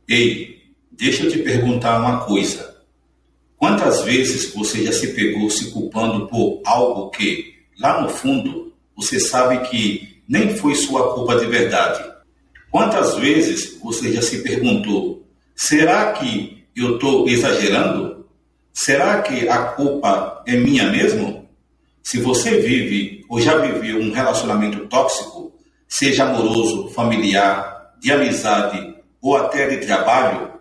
Ei, deixa eu te perguntar uma coisa. Quantas vezes você já se pegou se culpando por algo que, lá no fundo, você sabe que nem foi sua culpa de verdade? Quantas vezes você já se perguntou, será que eu estou exagerando? Será que a culpa é minha mesmo? Se você vive ou já viveu um relacionamento tóxico, seja amoroso, familiar, de amizade ou até de trabalho,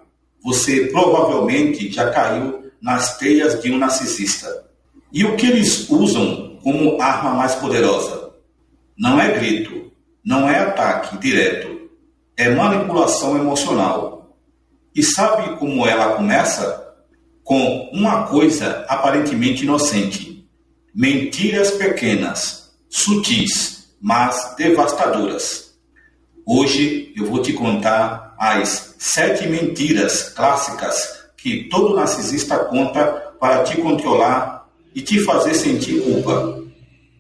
você provavelmente já caiu nas teias de um narcisista. E o que eles usam como arma mais poderosa? Não é grito, não é ataque direto, é manipulação emocional. E sabe como ela começa? Com uma coisa aparentemente inocente. Mentiras pequenas, sutis, mas devastadoras. Hoje eu vou te contar as 7 mentiras clássicas que todo narcisista conta para te controlar e te fazer sentir culpa.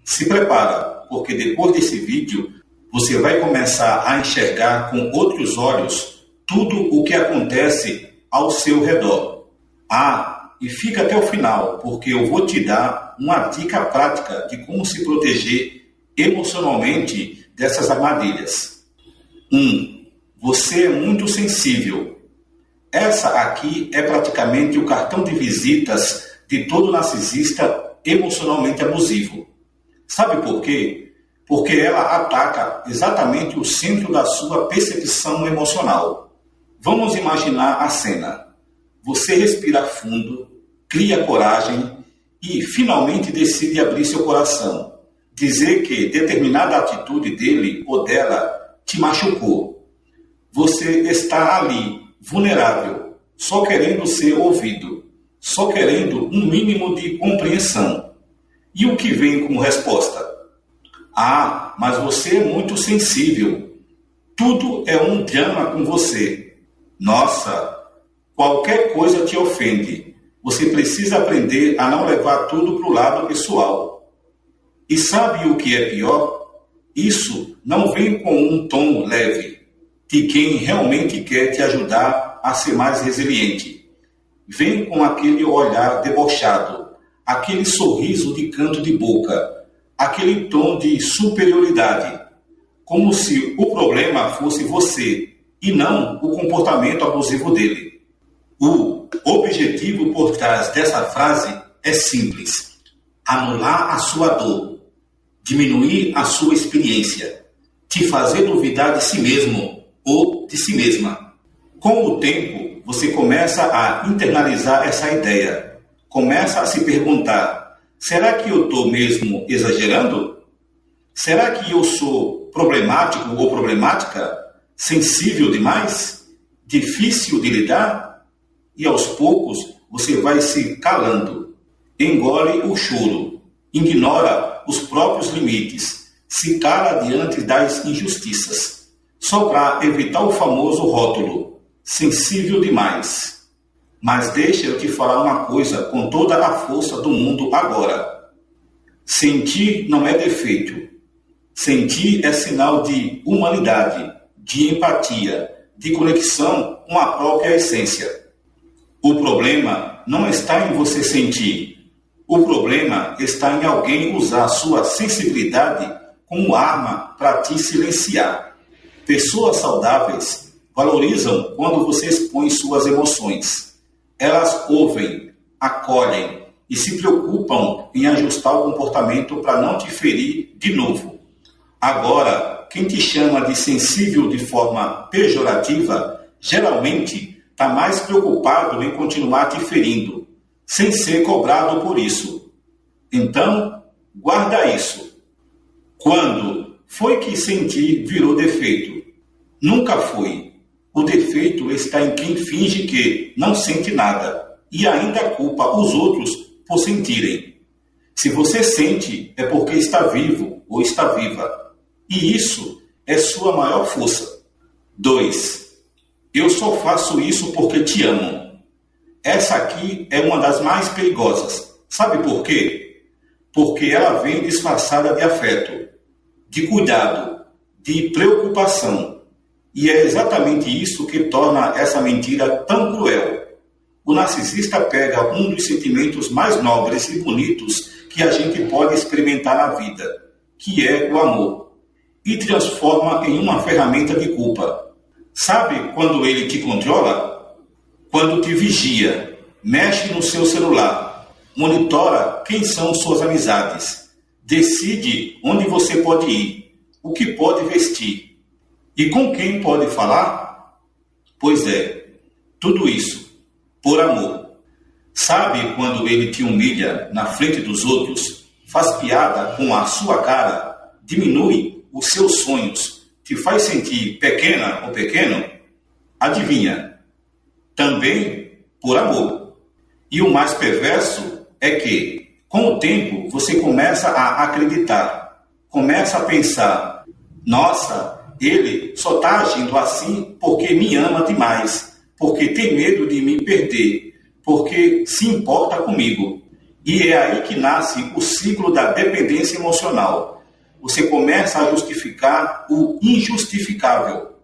Se prepara, porque depois desse vídeo você vai começar a enxergar com outros olhos tudo o que acontece ao seu redor. E fica até o final, porque eu vou te dar uma dica prática de como se proteger emocionalmente dessas armadilhas. 1. Você é muito sensível. Essa aqui é praticamente o cartão de visitas de todo narcisista emocionalmente abusivo. Sabe por quê? Porque ela ataca exatamente o centro da sua percepção emocional. Vamos imaginar a cena. Você respira fundo, cria coragem e finalmente decide abrir seu coração. Dizer que determinada atitude dele ou dela te machucou. Você está ali, vulnerável, só querendo ser ouvido, só querendo um mínimo de compreensão. E o que vem como resposta? Mas você é muito sensível. Tudo é um drama com você. Nossa, qualquer coisa te ofende. Você precisa aprender a não levar tudo para o lado pessoal. E sabe o que é pior? Isso não vem com um tom leve, de quem realmente quer te ajudar a ser mais resiliente. Vem com aquele olhar debochado, aquele sorriso de canto de boca, aquele tom de superioridade, como se o problema fosse você e não o comportamento abusivo dele. O objetivo por trás dessa frase é simples: anular a sua dor, diminuir a sua experiência, te fazer duvidar de si mesmo ou de si mesma. Com o tempo, você começa a internalizar essa ideia, começa a se perguntar: será que eu estou mesmo exagerando? Será que eu sou problemático ou problemática? Sensível demais? Difícil de lidar? E aos poucos você vai se calando, engole o choro, ignora os próprios limites, se cala diante das injustiças, só para evitar o famoso rótulo, sensível demais. Mas deixa eu te falar uma coisa com toda a força do mundo agora. Sentir não é defeito. Sentir é sinal de humanidade, de empatia, de conexão com a própria essência. O problema não está em você sentir. O problema está em alguém usar sua sensibilidade como arma para te silenciar. Pessoas saudáveis valorizam quando você expõe suas emoções. Elas ouvem, acolhem e se preocupam em ajustar o comportamento para não te ferir de novo. Agora, quem te chama de sensível de forma pejorativa, geralmente está mais preocupado em continuar te ferindo, sem ser cobrado por isso. Então, guarda isso. Quando foi que sentir virou defeito? Nunca foi. O defeito está em quem finge que não sente nada e ainda culpa os outros por sentirem. Se você sente, é porque está vivo ou está viva. E isso é sua maior força. 2. Eu só faço isso porque te amo. Essa aqui é uma das mais perigosas. Sabe por quê? Porque ela vem disfarçada de afeto, de cuidado, de preocupação. E é exatamente isso que torna essa mentira tão cruel. O narcisista pega um dos sentimentos mais nobres e bonitos que a gente pode experimentar na vida, que é o amor, e transforma em uma ferramenta de culpa. Sabe quando ele te controla? Quando te vigia, mexe no seu celular, monitora quem são suas amizades, decide onde você pode ir, o que pode vestir e com quem pode falar? Pois é, tudo isso por amor. Sabe quando ele te humilha na frente dos outros, faz piada com a sua cara, diminui os seus sonhos, te faz sentir pequena ou pequeno? Adivinha? Também por amor. E o mais perverso é que, com o tempo, você começa a acreditar, começa a pensar, nossa, ele só está agindo assim porque me ama demais, porque tem medo de me perder, porque se importa comigo. E é aí que nasce o ciclo da dependência emocional. Você começa a justificar o injustificável,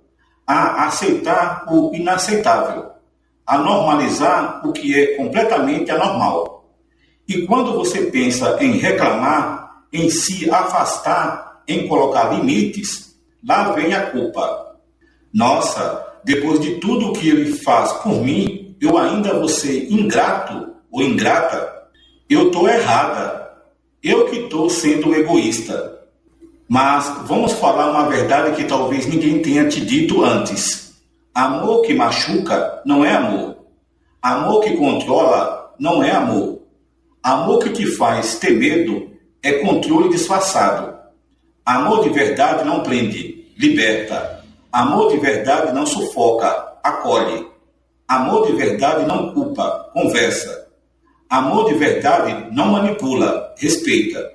a aceitar o inaceitável, a normalizar o que é completamente anormal. E quando você pensa em reclamar, em se afastar, em colocar limites, lá vem a culpa. Nossa, depois de tudo o que ele faz por mim, eu ainda vou ser ingrato ou ingrata? Eu estou errada. Eu que estou sendo egoísta. Mas vamos falar uma verdade que talvez ninguém tenha te dito antes. Amor que machuca não é amor. Amor que controla não é amor. Amor que te faz ter medo é controle disfarçado. Amor de verdade não prende, liberta. Amor de verdade não sufoca, acolhe. Amor de verdade não culpa, conversa. Amor de verdade não manipula, respeita.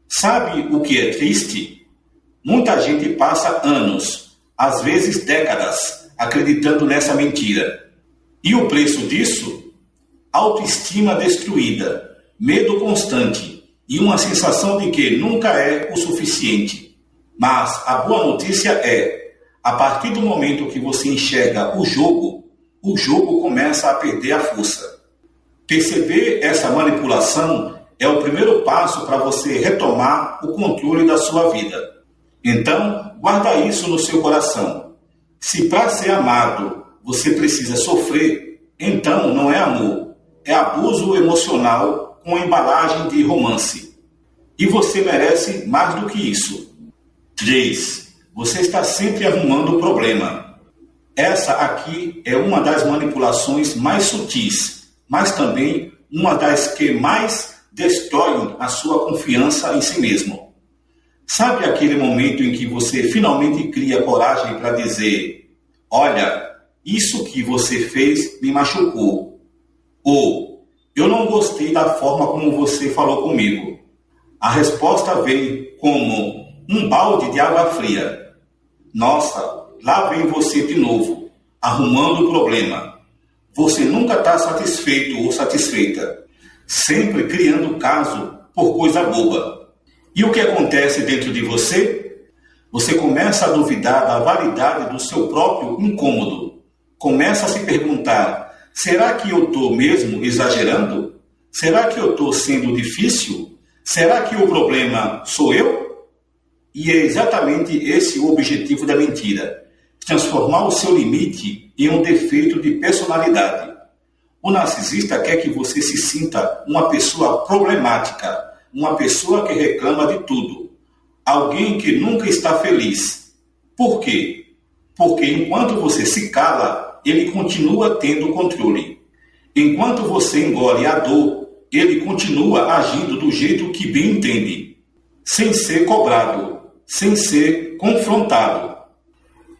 Sabe o que é triste? Muita gente passa anos, às vezes décadas, acreditando nessa mentira. E o preço disso? Autoestima destruída, medo constante e uma sensação de que nunca é o suficiente. Mas a boa notícia é, a partir do momento que você enxerga o jogo começa a perder a força. Perceber essa manipulação é o primeiro passo para você retomar o controle da sua vida. Então, guarda isso no seu coração. Se para ser amado você precisa sofrer, então não é amor, é abuso emocional com embalagem de romance. E você merece mais do que isso. 3. Você está sempre arrumando o problema. Essa aqui é uma das manipulações mais sutis, mas também uma das que mais destroem a sua confiança em si mesmo. Sabe aquele momento em que você finalmente cria coragem para dizer: olha, isso que você fez me machucou. Ou, eu não gostei da forma como você falou comigo. A resposta vem como um balde de água fria. Nossa, lá vem você de novo, arrumando o problema. Você nunca está satisfeito ou satisfeita, sempre criando caso por coisa boba. E o que acontece dentro de você? Você começa a duvidar da validade do seu próprio incômodo. Começa a se perguntar, será que eu estou mesmo exagerando? Será que eu estou sendo difícil? Será que o problema sou eu? E é exatamente esse o objetivo da mentira. Transformar o seu limite em um defeito de personalidade. O narcisista quer que você se sinta uma pessoa problemática, uma pessoa que reclama de tudo, alguém que nunca está feliz. Por quê? Porque enquanto você se cala, ele continua tendo controle. Enquanto você engole a dor, ele continua agindo do jeito que bem entende, sem ser cobrado, sem ser confrontado.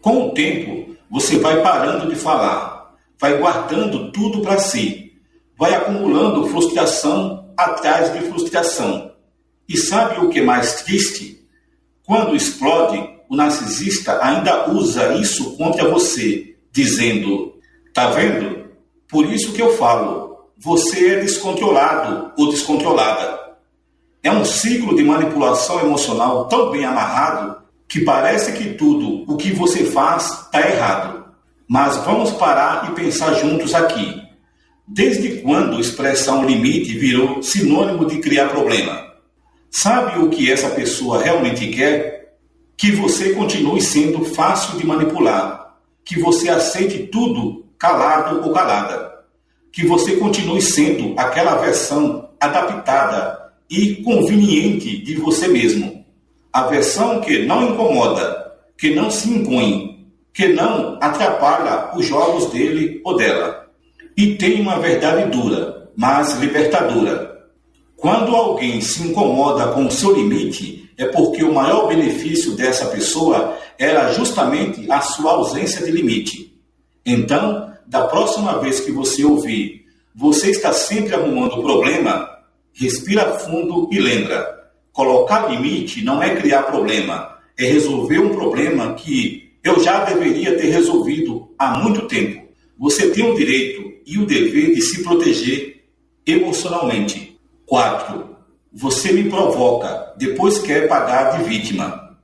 Com o tempo, você vai parando de falar, vai guardando tudo para si, vai acumulando frustração atrás de frustração. E sabe o que é mais triste? Quando explode, o narcisista ainda usa isso contra você, dizendo: tá vendo? Por isso que eu falo, você é descontrolado ou descontrolada. É um ciclo de manipulação emocional tão bem amarrado que parece que tudo o que você faz está errado. Mas vamos parar e pensar juntos aqui. Desde quando expressar um limite virou sinônimo de criar problema? Sabe o que essa pessoa realmente quer? Que você continue sendo fácil de manipular, que você aceite tudo calado ou calada, que você continue sendo aquela versão adaptada e conveniente de você mesmo, a versão que não incomoda, que não se impõe, que não atrapalha os jogos dele ou dela. E tem uma verdade dura, mas libertadora. Quando alguém se incomoda com o seu limite, é porque o maior benefício dessa pessoa era justamente a sua ausência de limite. Então, da próxima vez que você ouvir, você está sempre arrumando problema, respira fundo e lembra, colocar limite não é criar problema, é resolver um problema que eu já deveria ter resolvido há muito tempo. Você tem o direito e o dever de se proteger emocionalmente. 4. Você me provoca, depois quer pagar de vítima.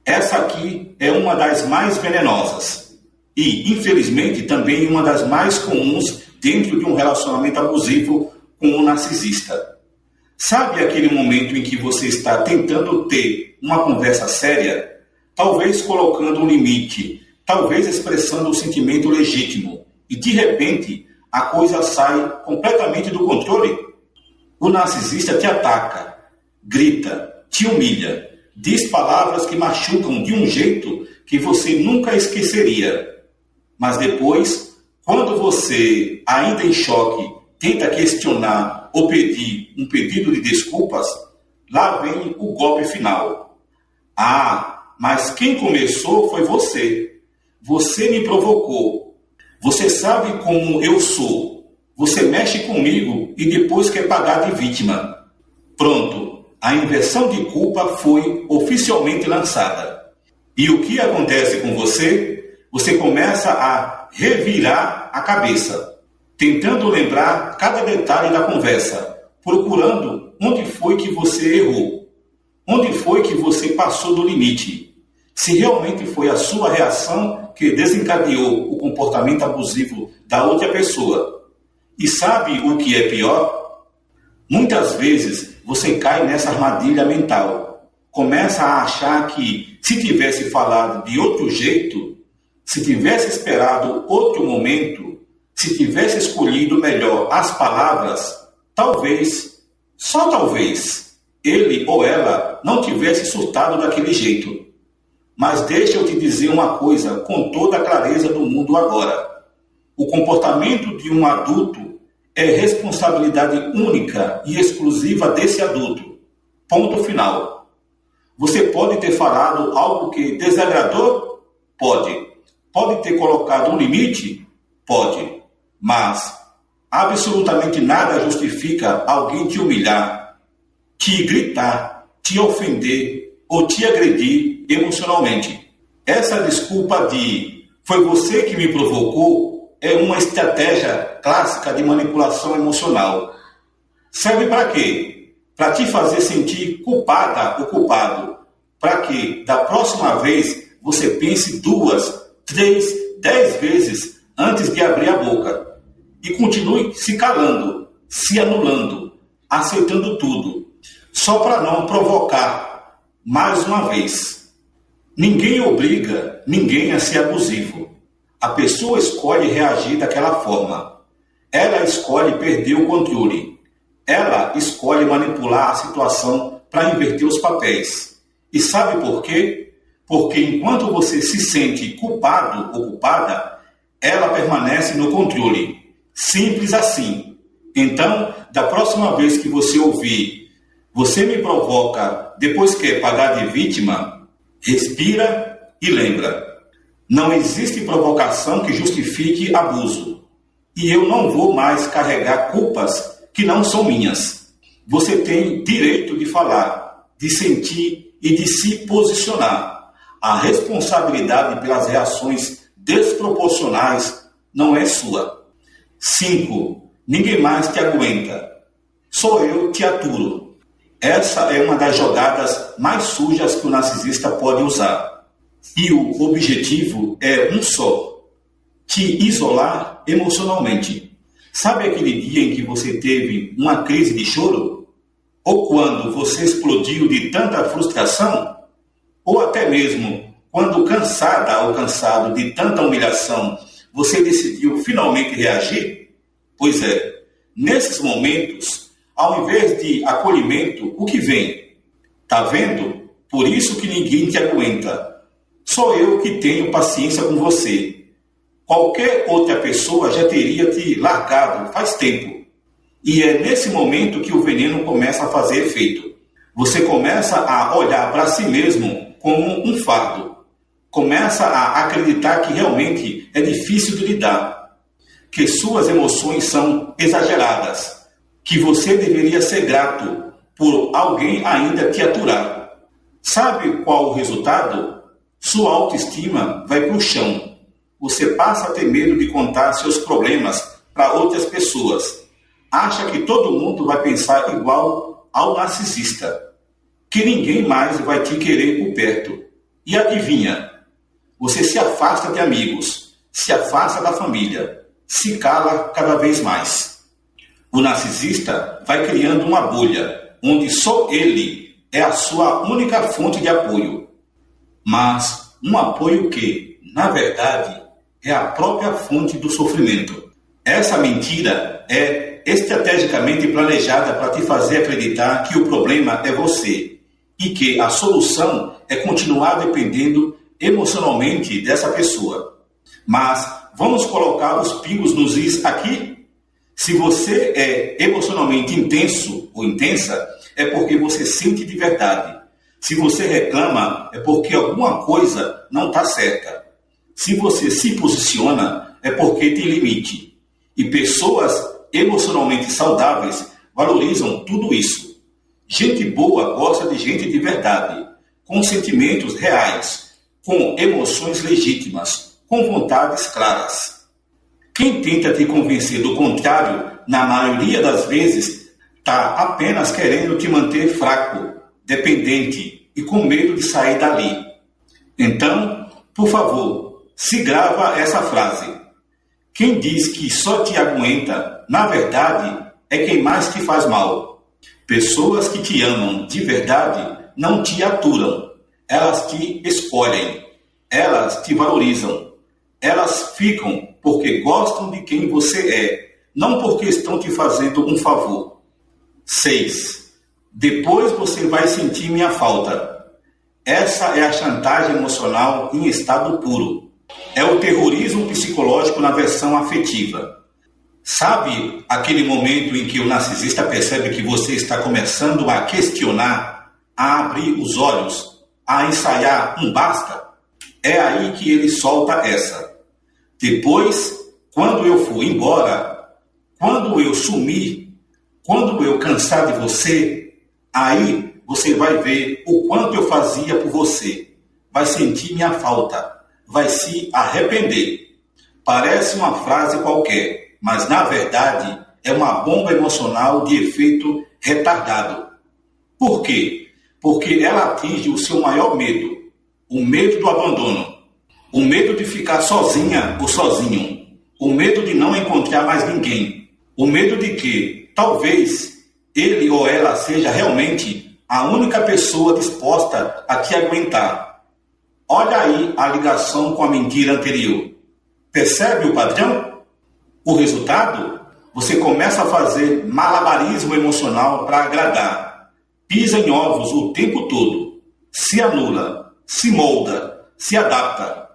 Essa aqui é uma das mais venenosas e, infelizmente, também uma das mais comuns dentro de um relacionamento abusivo com um narcisista. Sabe aquele momento em que você está tentando ter uma conversa séria, talvez colocando um limite, talvez expressando um sentimento legítimo, e de repente a coisa sai completamente do controle? O narcisista te ataca, grita, te humilha, diz palavras que machucam de um jeito que você nunca esqueceria. Mas depois, quando você, ainda em choque, tenta questionar ou pedir um pedido de desculpas, lá vem o golpe final. Ah, mas quem começou foi você. Você me provocou. Você sabe como eu sou. Você mexe comigo e depois quer pagar de vítima. Pronto, a inversão de culpa foi oficialmente lançada. E o que acontece com você? Você começa a revirar a cabeça, tentando lembrar cada detalhe da conversa, procurando onde foi que você errou, onde foi que você passou do limite. Se realmente foi a sua reação que desencadeou o comportamento abusivo da outra pessoa. E sabe o que é pior? Muitas vezes você cai nessa armadilha mental. Começa a achar que se tivesse falado de outro jeito, se tivesse esperado outro momento, se tivesse escolhido melhor as palavras, talvez, só talvez, ele ou ela não tivesse surtado daquele jeito. Mas deixa eu te dizer uma coisa com toda a clareza do mundo agora. O comportamento de um adulto é responsabilidade única e exclusiva desse adulto. Ponto final. Você pode ter falado algo que desagradou? Pode. Pode ter colocado um limite? Pode. Mas absolutamente nada justifica alguém te humilhar, te gritar, te ofender ou te agredir emocionalmente. Essa desculpa de "foi você que me provocou" é uma estratégia clássica de manipulação emocional. Serve para quê? Para te fazer sentir culpada ou culpado. Para que, da próxima vez, você pense 2, 3, 10 vezes antes de abrir a boca. E continue se calando, se anulando, aceitando tudo. Só para não provocar mais uma vez. Ninguém obriga ninguém a ser abusivo. A pessoa escolhe reagir daquela forma. Ela escolhe perder o controle. Ela escolhe manipular a situação para inverter os papéis. E sabe por quê? Porque enquanto você se sente culpado ou culpada, ela permanece no controle. Simples assim. Então, da próxima vez que você ouvir "você me provoca, depois quer pagar de vítima", respira e lembra. Não existe provocação que justifique abuso. E eu não vou mais carregar culpas que não são minhas. Você tem direito de falar, de sentir e de se posicionar. A responsabilidade pelas reações desproporcionais não é sua. 5. Ninguém mais te aguenta. Só eu te aturo. Essa é uma das jogadas mais sujas que o narcisista pode usar. E o objetivo é um só: te isolar emocionalmente. Sabe aquele dia em que você teve uma crise de choro? Ou quando você explodiu de tanta frustração? Ou até mesmo quando cansada ou cansado de tanta humilhação, você decidiu finalmente reagir? Pois é, nesses momentos, ao invés de acolhimento, o que vem? Tá vendo? Por isso que ninguém te aguenta. Só eu que tenho paciência com você. Qualquer outra pessoa já teria te largado faz tempo. E é nesse momento que o veneno começa a fazer efeito. Você começa a olhar para si mesmo como um fardo. Começa a acreditar que realmente é difícil de lidar. Que suas emoções são exageradas. Que você deveria ser grato por alguém ainda te aturar. Sabe qual o resultado? Sua autoestima vai para o chão. Você passa a ter medo de contar seus problemas para outras pessoas. Acha que todo mundo vai pensar igual ao narcisista. Que ninguém mais vai te querer por perto. E adivinha? Você se afasta de amigos, se afasta da família, se cala cada vez mais. O narcisista vai criando uma bolha, onde só ele é a sua única fonte de apoio. Mas um apoio que, na verdade, é a própria fonte do sofrimento. Essa mentira é estrategicamente planejada para te fazer acreditar que o problema é você e que a solução é continuar dependendo emocionalmente dessa pessoa. Mas vamos colocar os pingos nos is aqui? Se você é emocionalmente intenso ou intensa, é porque você sente de verdade. Se você reclama, é porque alguma coisa não está certa. Se você se posiciona, é porque tem limite. E pessoas emocionalmente saudáveis valorizam tudo isso. Gente boa gosta de gente de verdade, com sentimentos reais, com emoções legítimas, com vontades claras. Quem tenta te convencer do contrário, na maioria das vezes, está apenas querendo te manter fraco, dependente e com medo de sair dali. Então, por favor, se grava essa frase. Quem diz que só te aguenta, na verdade, é quem mais te faz mal. Pessoas que te amam de verdade não te aturam. Elas te escolhem. Elas te valorizam. Elas ficam porque gostam de quem você é, não porque estão te fazendo um favor. 6. Depois você vai sentir minha falta. Essa é a chantagem emocional em estado puro. É o terrorismo psicológico na versão afetiva. Sabe aquele momento em que o narcisista percebe que você está começando a questionar, a abrir os olhos, a ensaiar um basta? É aí que ele solta essa. Depois, quando eu for embora, quando eu sumir, quando eu cansar de você, aí você vai ver o quanto eu fazia por você. Vai sentir minha falta. Vai se arrepender. Parece uma frase qualquer, mas na verdade é uma bomba emocional de efeito retardado. Por quê? Porque ela atinge o seu maior medo, o medo do abandono, o medo de ficar sozinha ou sozinho, o medo de não encontrar mais ninguém, o medo de que, talvez, ele ou ela seja realmente a única pessoa disposta a te aguentar. Olha aí a ligação com a mentira anterior. Percebe o padrão? O resultado? Você começa a fazer malabarismo emocional para agradar. Pisa em ovos o tempo todo. Se anula, se molda, se adapta.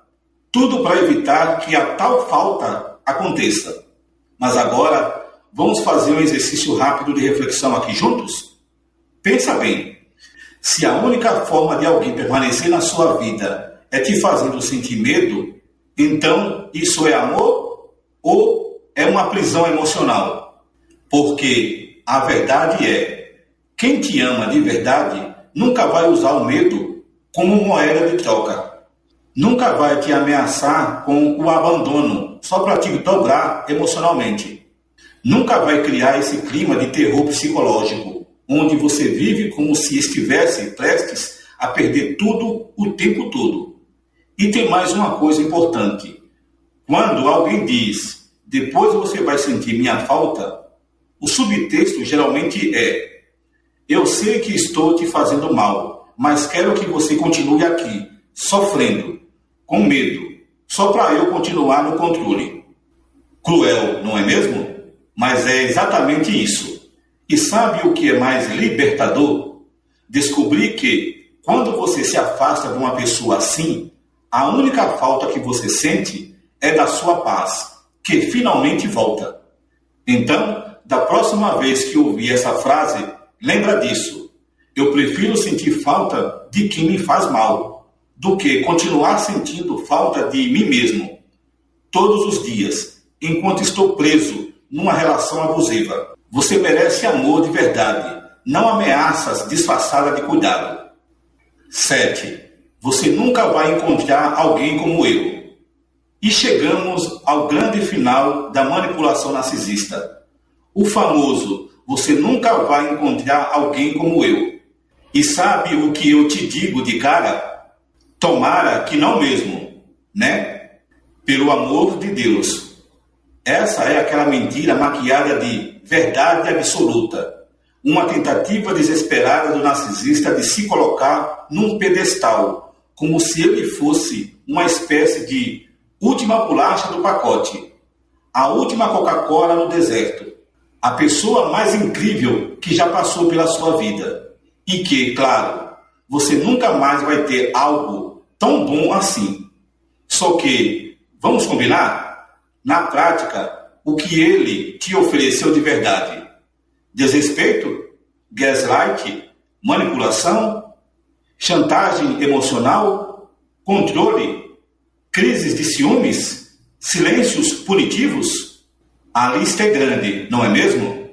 Tudo para evitar que a tal falta aconteça. Mas agora, vamos fazer um exercício rápido de reflexão aqui juntos? Pensa bem. Se a única forma de alguém permanecer na sua vida é te fazendo sentir medo, então isso é amor ou é uma prisão emocional? Porque a verdade é, quem te ama de verdade nunca vai usar o medo como moeda de troca. Nunca vai te ameaçar com o abandono só para te dobrar emocionalmente. Nunca vai criar esse clima de terror psicológico, onde você vive como se estivesse prestes a perder tudo o tempo todo. E tem mais uma coisa importante. Quando alguém diz, depois você vai sentir minha falta, o subtexto geralmente é: eu sei que estou te fazendo mal, mas quero que você continue aqui, sofrendo, com medo, só para eu continuar no controle. Cruel, não é mesmo? Mas é exatamente isso. E sabe o que é mais libertador? Descobrir que, quando você se afasta de uma pessoa assim, a única falta que você sente é da sua paz, que finalmente volta. Então, da próxima vez que ouvir essa frase, lembra disso. Eu prefiro sentir falta de quem me faz mal, do que continuar sentindo falta de mim mesmo, todos os dias, enquanto estou preso numa relação abusiva. Você merece amor de verdade, não ameaças disfarçadas de cuidado. 7. Você nunca vai encontrar alguém como eu. E chegamos ao grande final da manipulação narcisista. O famoso, você nunca vai encontrar alguém como eu. E sabe o que eu te digo de cara? Tomara que não mesmo, né? Pelo amor de Deus. Essa é aquela mentira maquiada de verdade absoluta. Uma tentativa desesperada do narcisista de se colocar num pedestal, como se ele fosse uma espécie de última bolacha do pacote, a última Coca-Cola no deserto, a pessoa mais incrível que já passou pela sua vida. E que, claro, você nunca mais vai ter algo tão bom assim. Só que, vamos combinar? Na prática, o que ele te ofereceu de verdade? Desrespeito? Gaslight? Manipulação? Chantagem emocional? Controle? Crises de ciúmes? Silêncios punitivos? A lista é grande, não é mesmo?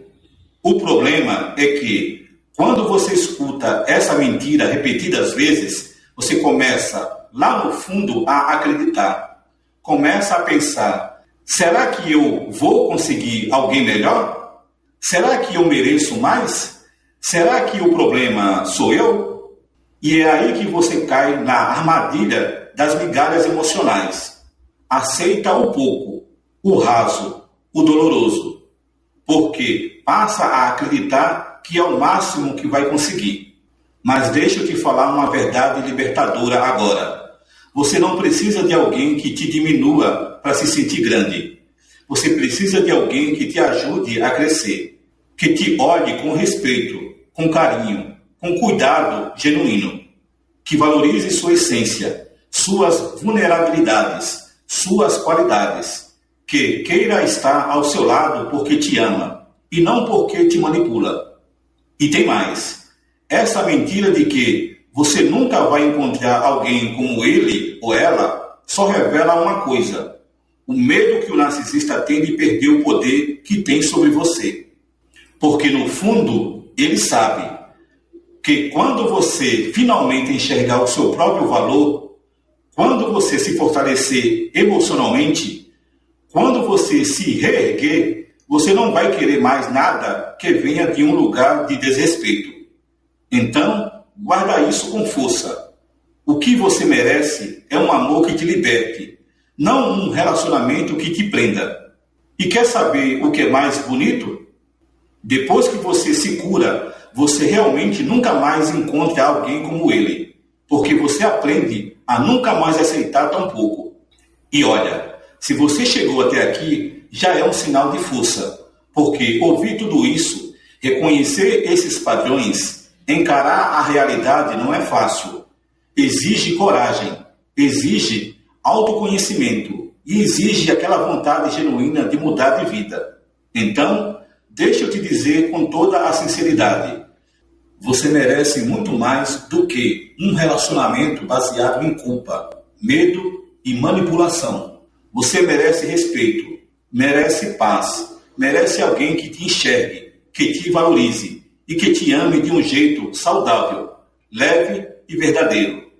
O problema é que, quando você escuta essa mentira repetidas vezes, você começa, lá no fundo, a acreditar. Começa a pensar: será que eu vou conseguir alguém melhor? Será que eu mereço mais? Será que o problema sou eu? E é aí que você cai na armadilha das migalhas emocionais. Aceita o pouco, o raso, o doloroso, porque passa a acreditar que é o máximo que vai conseguir. Mas deixa eu te falar uma verdade libertadora agora. Você não precisa de alguém que te diminua para se sentir grande. Você precisa de alguém que te ajude a crescer, que te olhe com respeito, com carinho, com cuidado genuíno, que valorize sua essência, suas vulnerabilidades, suas qualidades, que queira estar ao seu lado porque te ama e não porque te manipula. E tem mais. Essa mentira de que você nunca vai encontrar alguém como ele ou ela só revela uma coisa: o medo que o narcisista tem de perder o poder que tem sobre você. Porque no fundo, ele sabe que quando você finalmente enxergar o seu próprio valor, quando você se fortalecer emocionalmente, quando você se reerguer, você não vai querer mais nada que venha de um lugar de desrespeito. Então, guarda isso com força. O que você merece é um amor que te liberte, não um relacionamento que te prenda. E quer saber o que é mais bonito? Depois que você se cura, você realmente nunca mais encontra alguém como ele, porque você aprende a nunca mais aceitar tão pouco. E olha, se você chegou até aqui, já é um sinal de força, porque ouvir tudo isso, reconhecer esses padrões, encarar a realidade não é fácil. Exige coragem, exige autoconhecimento e exige aquela vontade genuína de mudar de vida. Então, deixa eu te dizer com toda a sinceridade, você merece muito mais do que um relacionamento baseado em culpa, medo e manipulação. Você merece respeito, merece paz, merece alguém que te enxergue, que te valorize e que te ame de um jeito saudável, leve e verdadeiro.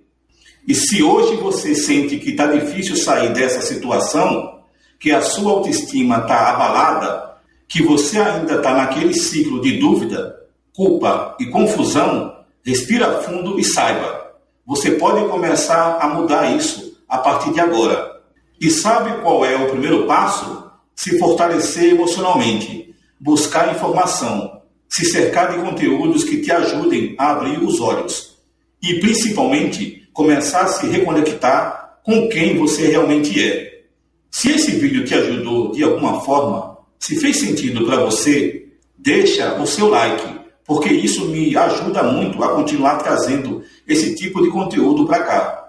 E se hoje você sente que está difícil sair dessa situação, que a sua autoestima está abalada, que você ainda está naquele ciclo de dúvida, culpa e confusão, respira fundo e saiba, você pode começar a mudar isso a partir de agora. E sabe qual é o primeiro passo? Se fortalecer emocionalmente, buscar informação, se cercar de conteúdos que te ajudem a abrir os olhos e, principalmente, começar a se reconectar com quem você realmente é. Se esse vídeo te ajudou de alguma forma, se fez sentido para você, deixa o seu like, porque isso me ajuda muito a continuar trazendo esse tipo de conteúdo para cá.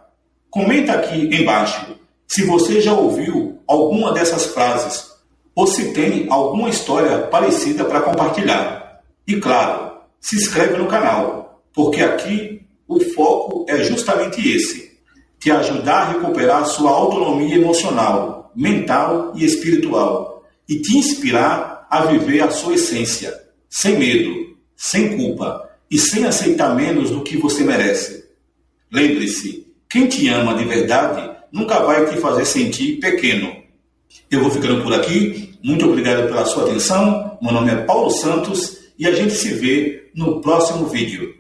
Comenta aqui embaixo se você já ouviu alguma dessas frases ou se tem alguma história parecida para compartilhar. E claro, se inscreve no canal, porque aqui o foco é justamente esse: te ajudar a recuperar sua autonomia emocional, mental e espiritual e te inspirar a viver a sua essência, sem medo, sem culpa e sem aceitar menos do que você merece. Lembre-se, quem te ama de verdade nunca vai te fazer sentir pequeno. Eu vou ficando por aqui. Muito obrigado pela sua atenção. Meu nome é Paulo Santos e a gente se vê no próximo vídeo.